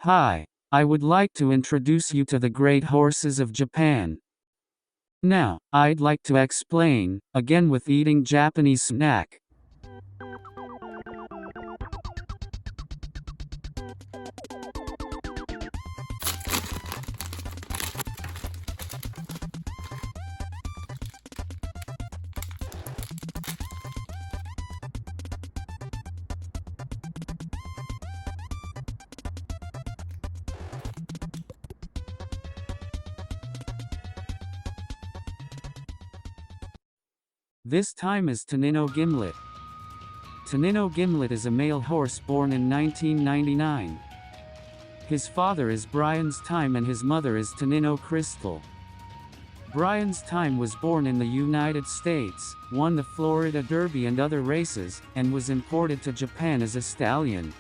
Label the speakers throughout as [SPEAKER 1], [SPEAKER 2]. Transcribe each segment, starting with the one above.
[SPEAKER 1] Hi, I would like to introduce you to the great horses of Japan. Now, I'd like to explain, again with eating Japanese snack. This time is Tanino Gimlet. Tanino Gimlet is a male horse born in 1999. His father is Brian's Time and his mother is Tanino Crystal. Brian's Time was born in the United States, won the Florida Derby and other races, and was imported to Japan as a stallion.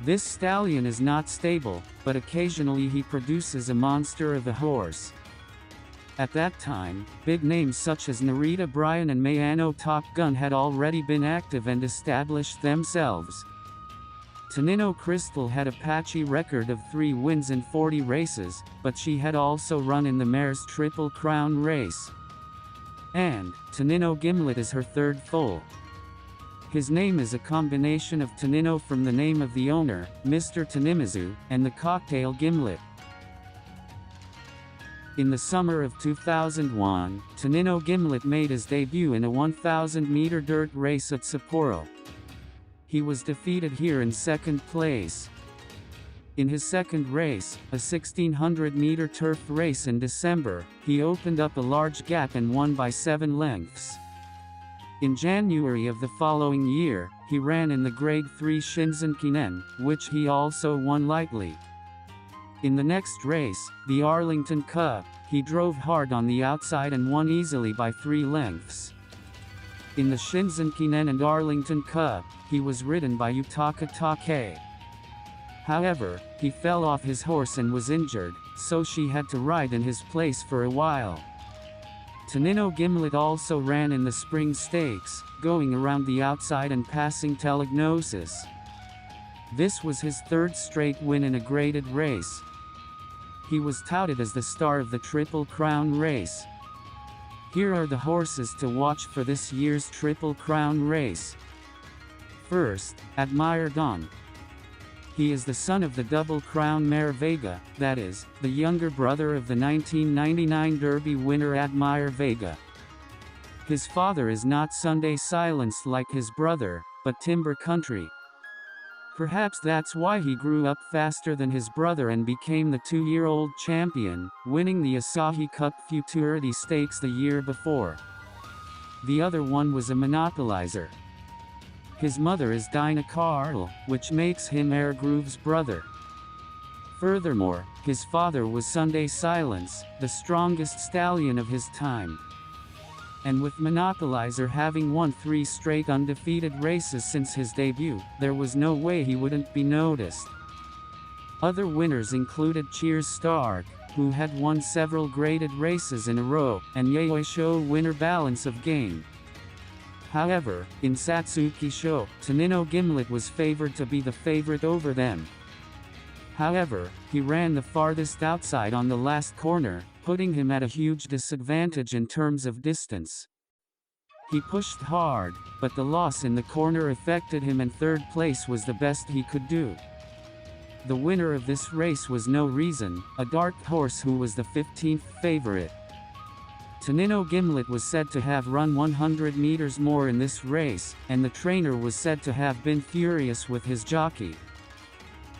[SPEAKER 1] This stallion is not stable, but occasionally he produces a monster of a horse. At that time, big names such as Narita Bryan and Mayano Top Gun had already been active and established themselves. Tanino Crystal had a patchy record of 3 wins in 40 races, but she had also run in the mare's Triple Crown race. And Tanino Gimlet is her third foal. His name is a combination of Tanino from the name of the owner, Mr. Tanimizu, and the cocktail Gimlet. In the summer of 2001, Tanino Gimlet made his debut in a 1,000-meter dirt race at Sapporo. He was defeated here in second place. In his second race, a 1,600-meter turf race in December, he opened up a large gap and won by 7 lengths. In January of the following year, he ran in the Grade 3 Shinsenkinen, which he also won lightly. In the next race, the Arlington Cup, he drove hard on the outside and won easily by 3 lengths. In the Shinsenkinen and Arlington Cup, he was ridden by Yutaka Take. However, he fell off his horse and was injured, so she had to ride in his place for a while. Tanino Gimlet also ran in the Spring Stakes, going around the outside and passing Telegnosis. This was his 3rd straight win in a graded race. He was touted as the star of the Triple Crown race. Here are the horses to watch for this year's Triple Crown race. First, Admire Don. He is the son of the Double Crown mare Vega, that is, the younger brother of the 1999 Derby winner Admire Vega. His father is not Sunday Silence like his brother, but Timber Country. Perhaps that's why he grew up faster than his brother and became the 2-year-old champion, winning the Asahi Cup Futurity Stakes the year before. The other one was a monopolizer. His mother is Dinah Carl, which makes him Air Groove's brother. Furthermore, his father was Sunday Silence, the strongest stallion of his time. And with Monopolizer having won 3 straight undefeated races since his debut, there was no way he wouldn't be noticed. Other winners included Cheers Stark, who had won several graded races in a row, and Yayoi Show winner Balance of Game. However, in Satsuki Show, Tanino Gimlet was favored to be the favorite over them. However, he ran the farthest outside on the last corner, putting him at a huge disadvantage in terms of distance. He pushed hard, but the loss in the corner affected him and 3rd place was the best he could do. The winner of this race was No Reason, a dark horse who was the 15th favorite. Tanino Gimlet was said to have run 100 meters more in this race, and the trainer was said to have been furious with his jockey.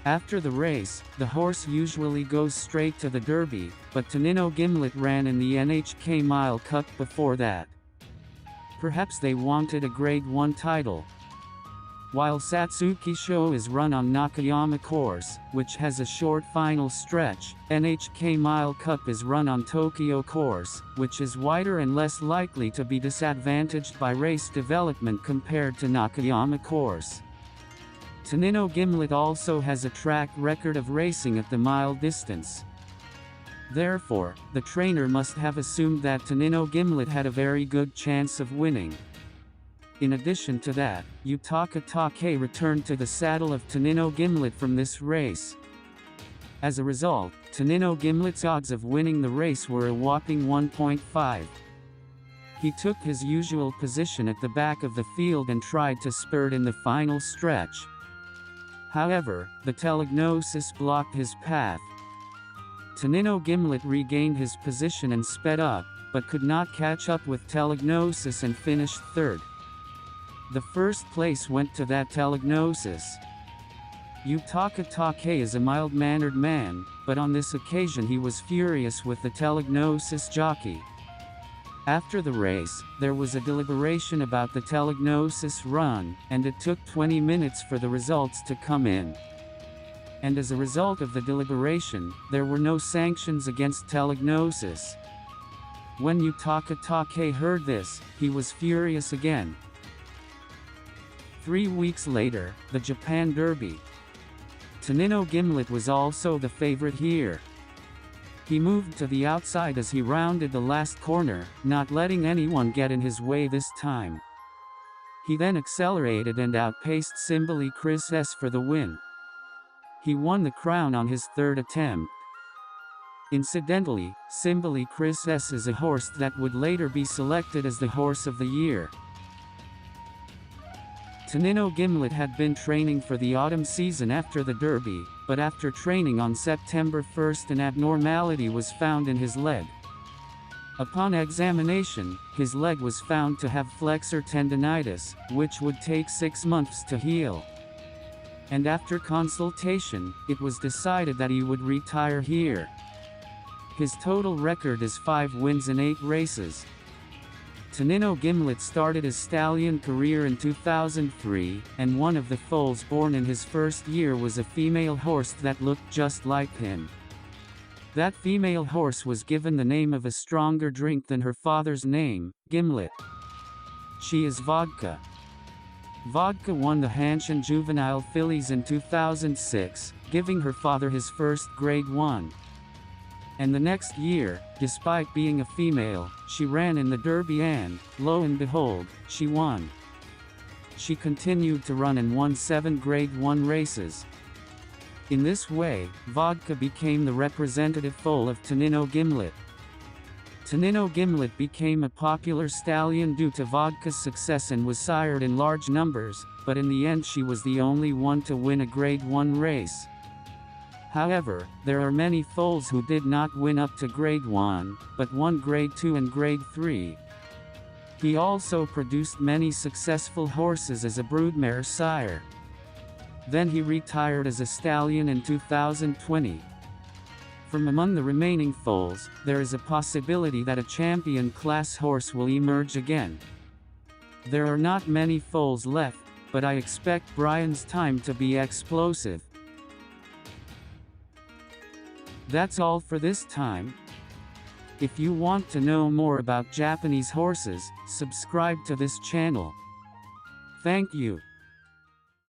[SPEAKER 1] After the race, the horse usually goes straight to the Derby, but Tanino Gimlet ran in the NHK Mile Cup before that. Perhaps they wanted a Grade 1 title. While Satsuki Show is run on Nakayama course, which has a short final stretch, NHK Mile Cup is run on Tokyo course, which is wider and less likely to be disadvantaged by race development compared to Nakayama course. Tanino Gimlet also has a track record of racing at the mile distance. Therefore, the trainer must have assumed that Tanino Gimlet had a very good chance of winning. In addition to that, Yutaka Take returned to the saddle of Tanino Gimlet from this race. As a result, Tanino Gimlet's odds of winning the race were a whopping 1.5. He took his usual position at the back of the field and tried to spurt in the final stretch. However, the telegnosis blocked his path. Tanino Gimlet regained his position and sped up, but could not catch up with telegnosis and finished third. The first place went to that telegnosis. Yutaka Take is a mild-mannered man, but on this occasion he was furious with the telegnosis jockey. After the race, there was a deliberation about the telegnosis run, and it took 20 minutes for the results to come in. And as a result of the deliberation, there were no sanctions against telegnosis. When Yutaka Take heard this, he was furious again. 3 weeks later, the Japan Derby. Tanino Gimlet was also the favorite here. He moved to the outside as he rounded the last corner, not letting anyone get in his way this time. He then accelerated and outpaced Simbali Chris S for the win. He won the crown on his third attempt. Incidentally, Simbali Chris S is a horse that would later be selected as the Horse of the Year. Tanino Gimlet had been training for the autumn season after the Derby, but after training on September 1st an abnormality was found in his leg. Upon examination, his leg was found to have flexor tendinitis, which would take 6 months to heal. And after consultation, it was decided that he would retire here. His total record is 5 wins in 8 races. Tanino Gimlet started his stallion career in 2003, and one of the foals born in his first year was a female horse that looked just like him. That female horse was given the name of a stronger drink than her father's name, Gimlet. She is vodka. Vodka won the Hanshin Juvenile Fillies in 2006, giving her father his first Grade 1. And the next year, despite being a female, she ran in the Derby and, lo and behold, she won. She continued to run and won 7 Grade 1 races. In this way, Vodka became the representative foal of Tanino Gimlet. Tanino Gimlet became a popular stallion due to Vodka's success and was sired in large numbers, but in the end she was the only one to win a Grade 1 race. However, there are many foals who did not win up to Grade 1, but won Grade 2 and Grade 3. He also produced many successful horses as a broodmare sire. Then he retired as a stallion in 2020. From among the remaining foals, there is a possibility that a champion class horse will emerge again. There are not many foals left, but I expect Brian's time to be explosive. That's all for this time. If you want to know more about Japanese horses, subscribe to this channel. Thank you.